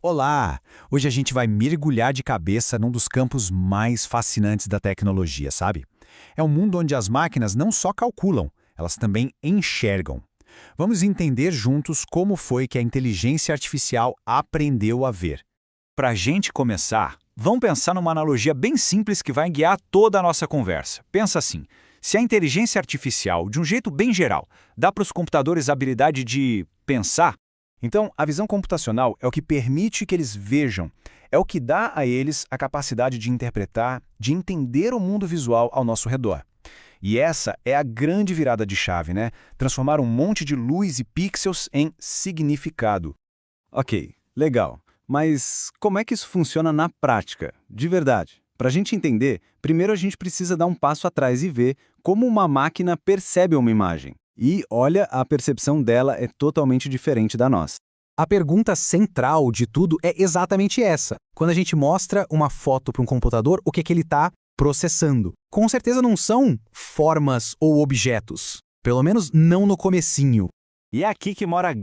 Olá! Hoje a gente vai mergulhar de cabeça num dos campos mais fascinantes da tecnologia, sabe? É um mundo onde as máquinas não só calculam, elas também enxergam. Vamos entender juntos como foi que a inteligência artificial aprendeu a ver. Para a gente começar, vamos pensar numa analogia bem simples que vai guiar toda a nossa conversa. Pensa assim, se a inteligência artificial, de um jeito bem geral, dá para os computadores a habilidade de pensar. Então, a visão computacional é o que permite que eles vejam, é o que dá a eles a capacidade de interpretar, de entender o mundo visual ao nosso redor. E essa é a grande virada de chave, né? Transformar um monte de luz e pixels em significado. Ok, legal. Mas como é que isso funciona na prática, de verdade? Para a gente entender, primeiro a gente precisa dar um passo atrás e ver como uma máquina percebe uma imagem. E, olha, a percepção dela é totalmente diferente da nossa. A pergunta central de tudo é exatamente essa. Quando a gente mostra uma foto para um computador, o que é que ele está processando? Com certeza não são formas ou objetos. Pelo menos não no comecinho. E é aqui que mora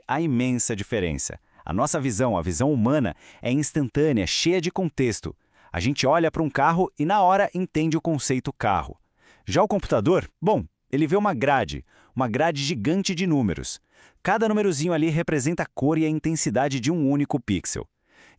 a imensa diferença. A nossa visão, a visão humana, é instantânea, cheia de contexto. A gente olha para um carro e na hora entende o conceito carro. Já o computador, bom, ele vê uma grade gigante de números. Cada númerozinho ali representa a cor e a intensidade de um único pixel.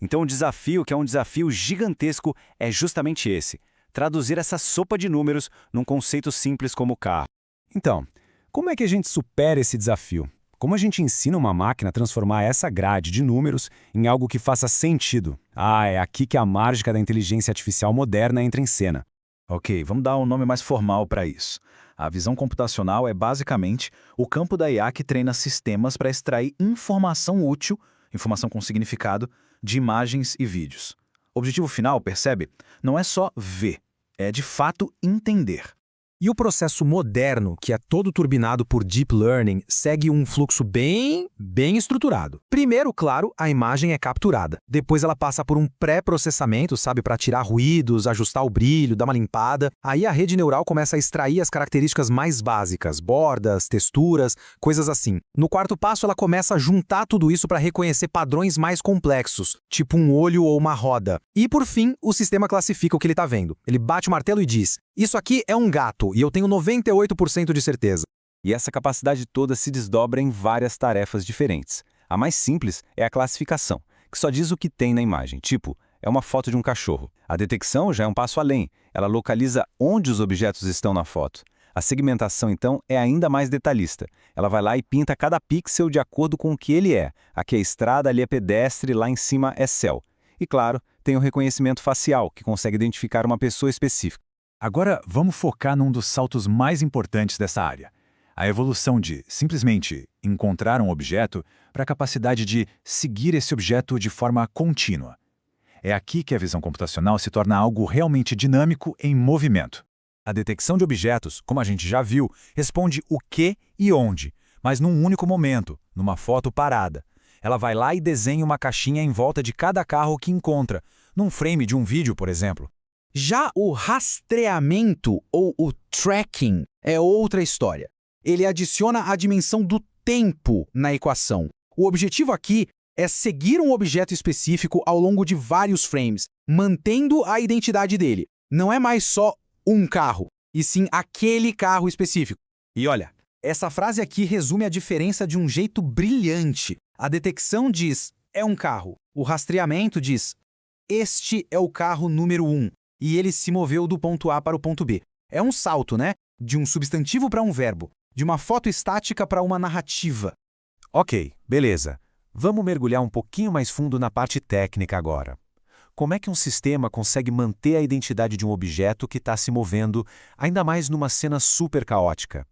Então o desafio, que é um desafio gigantesco, é justamente esse: traduzir essa sopa de números num conceito simples como carro. Então, como é que a gente supera esse desafio? Como a gente ensina uma máquina a transformar essa grade de números em algo que faça sentido? É aqui que a mágica da inteligência artificial moderna entra em cena. Ok, vamos dar um nome mais formal para isso. A visão computacional é basicamente o campo da IA que treina sistemas para extrair informação útil, informação com significado, de imagens e vídeos. O objetivo final, percebe? Não é só ver, é de fato entender. E o processo moderno, que é todo turbinado por Deep Learning, segue um fluxo bem estruturado. Primeiro, claro, a imagem é capturada. Depois ela passa por um pré-processamento, sabe, para tirar ruídos, ajustar o brilho, dar uma limpada. Aí a rede neural começa a extrair as características mais básicas, bordas, texturas, coisas assim. No quarto passo, ela começa a juntar tudo isso para reconhecer padrões mais complexos, tipo um olho ou uma roda. E por fim, o sistema classifica o que ele está vendo. Ele bate o martelo e diz: isso aqui é um gato, e eu tenho 98% de certeza. E essa capacidade toda se desdobra em várias tarefas diferentes. A mais simples é a classificação, que só diz o que tem na imagem, tipo, é uma foto de um cachorro. A detecção já é um passo além, ela localiza onde os objetos estão na foto. A segmentação, então, é ainda mais detalhista. Ela vai lá e pinta cada pixel de acordo com o que ele é. Aqui é estrada, ali é pedestre, lá em cima é céu. E claro, tem o reconhecimento facial, que consegue identificar uma pessoa específica. Agora, vamos focar num dos saltos mais importantes dessa área. A evolução de, simplesmente, encontrar um objeto para a capacidade de seguir esse objeto de forma contínua. É aqui que a visão computacional se torna algo realmente dinâmico em movimento. A detecção de objetos, como a gente já viu, responde o que e onde, mas num único momento, numa foto parada. Ela vai lá e desenha uma caixinha em volta de cada carro que encontra, num frame de um vídeo, por exemplo. Já o rastreamento ou o tracking é outra história. Ele adiciona a dimensão do tempo na equação. O objetivo aqui é seguir um objeto específico ao longo de vários frames, mantendo a identidade dele. Não é mais só um carro, e sim aquele carro específico. E olha, essa frase aqui resume a diferença de um jeito brilhante. A detecção diz, é um carro. O rastreamento diz, este é o carro número 1. E ele se moveu do ponto A para o ponto B. É um salto, né? De um substantivo para um verbo. De uma foto estática para uma narrativa. Ok, beleza. Vamos mergulhar um pouquinho mais fundo na parte técnica agora. Como é que um sistema consegue manter a identidade de um objeto que está se movendo, ainda mais numa cena super caótica?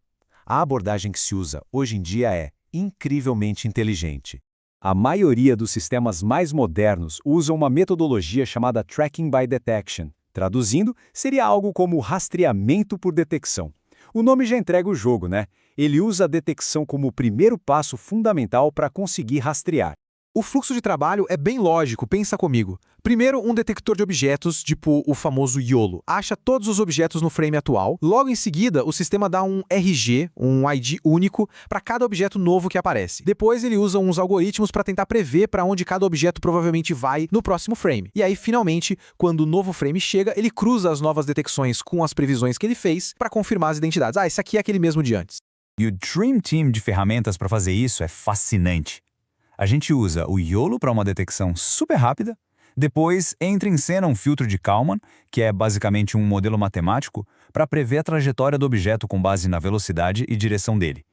A abordagem que se usa hoje em dia é incrivelmente inteligente. A maioria dos sistemas mais modernos usam uma metodologia chamada Tracking by Detection. Traduzindo, seria algo como rastreamento por detecção. O nome já entrega o jogo, né? Ele usa a detecção como o primeiro passo fundamental para conseguir rastrear. O fluxo de trabalho é bem lógico, pensa comigo. Primeiro, um detector de objetos, tipo o famoso YOLO, acha todos os objetos no frame atual. Logo em seguida, o sistema dá um RG, um ID único, para cada objeto novo que aparece. Depois, ele usa uns algoritmos para tentar prever para onde cada objeto provavelmente vai no próximo frame. E aí, finalmente, quando o novo frame chega, ele cruza as novas detecções com as previsões que ele fez para confirmar as identidades. Ah, esse aqui é aquele mesmo de antes. E o Dream Team de ferramentas para fazer isso é fascinante. A gente usa o YOLO para uma detecção super rápida, depois entra em cena um filtro de Kalman, que é basicamente um modelo matemático, para prever a trajetória do objeto com base na velocidade e direção dele.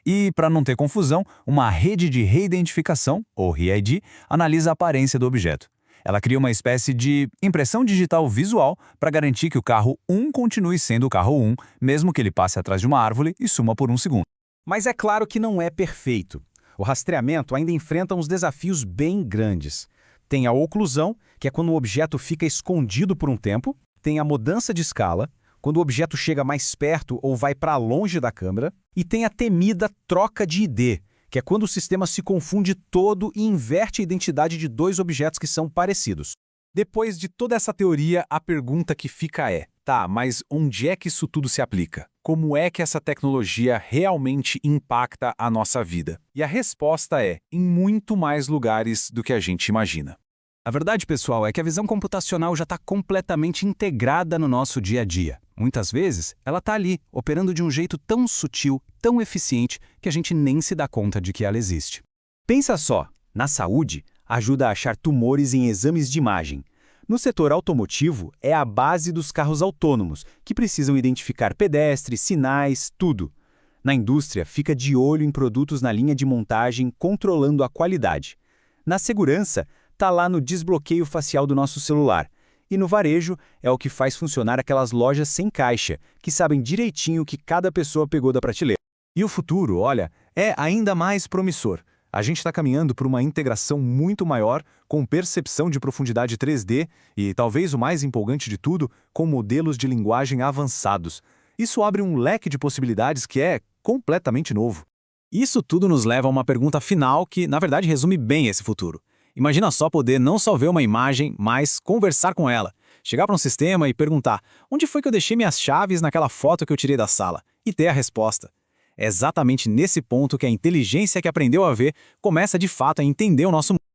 E, para não ter confusão, uma rede de reidentificação, ou ReID, analisa a aparência do objeto. Ela cria uma espécie de impressão digital visual para garantir que o carro 1 continue sendo o carro 1, mesmo que ele passe atrás de uma árvore e suma por um segundo. Mas é claro que não é perfeito. O rastreamento ainda enfrenta uns desafios bem grandes. Tem a oclusão, que é quando o objeto fica escondido por um tempo. Tem a mudança de escala, quando o objeto chega mais perto ou vai para longe da câmera. E tem a temida troca de ID, que é quando o sistema se confunde todo e inverte a identidade de dois objetos que são parecidos. Depois de toda essa teoria, a pergunta que fica é: tá, mas onde é que isso tudo se aplica? Como é que essa tecnologia realmente impacta a nossa vida? E a resposta é: em muito mais lugares do que a gente imagina. A verdade, pessoal, é que a visão computacional já está completamente integrada no nosso dia a dia. Muitas vezes, ela está ali, operando de um jeito tão sutil, tão eficiente, que a gente nem se dá conta de que ela existe. Pensa só, na saúde, ajuda a achar tumores em exames de imagem. No setor automotivo, é a base dos carros autônomos, que precisam identificar pedestres, sinais, tudo. Na indústria, fica de olho em produtos na linha de montagem, controlando a qualidade. Na segurança, está lá no desbloqueio facial do nosso celular. E no varejo, é o que faz funcionar aquelas lojas sem caixa, que sabem direitinho o que cada pessoa pegou da prateleira. E o futuro, olha, é ainda mais promissor. A gente está caminhando para uma integração muito maior, com percepção de profundidade 3D e, talvez o mais empolgante de tudo, com modelos de linguagem avançados. Isso abre um leque de possibilidades que é completamente novo. Isso tudo nos leva a uma pergunta final que, na verdade, resume bem esse futuro. Imagina só poder não só ver uma imagem, mas conversar com ela. Chegar para um sistema e perguntar: onde foi que eu deixei minhas chaves naquela foto que eu tirei da sala? E ter a resposta. É exatamente nesse ponto que a inteligência que aprendeu a ver começa de fato a entender o nosso mundo.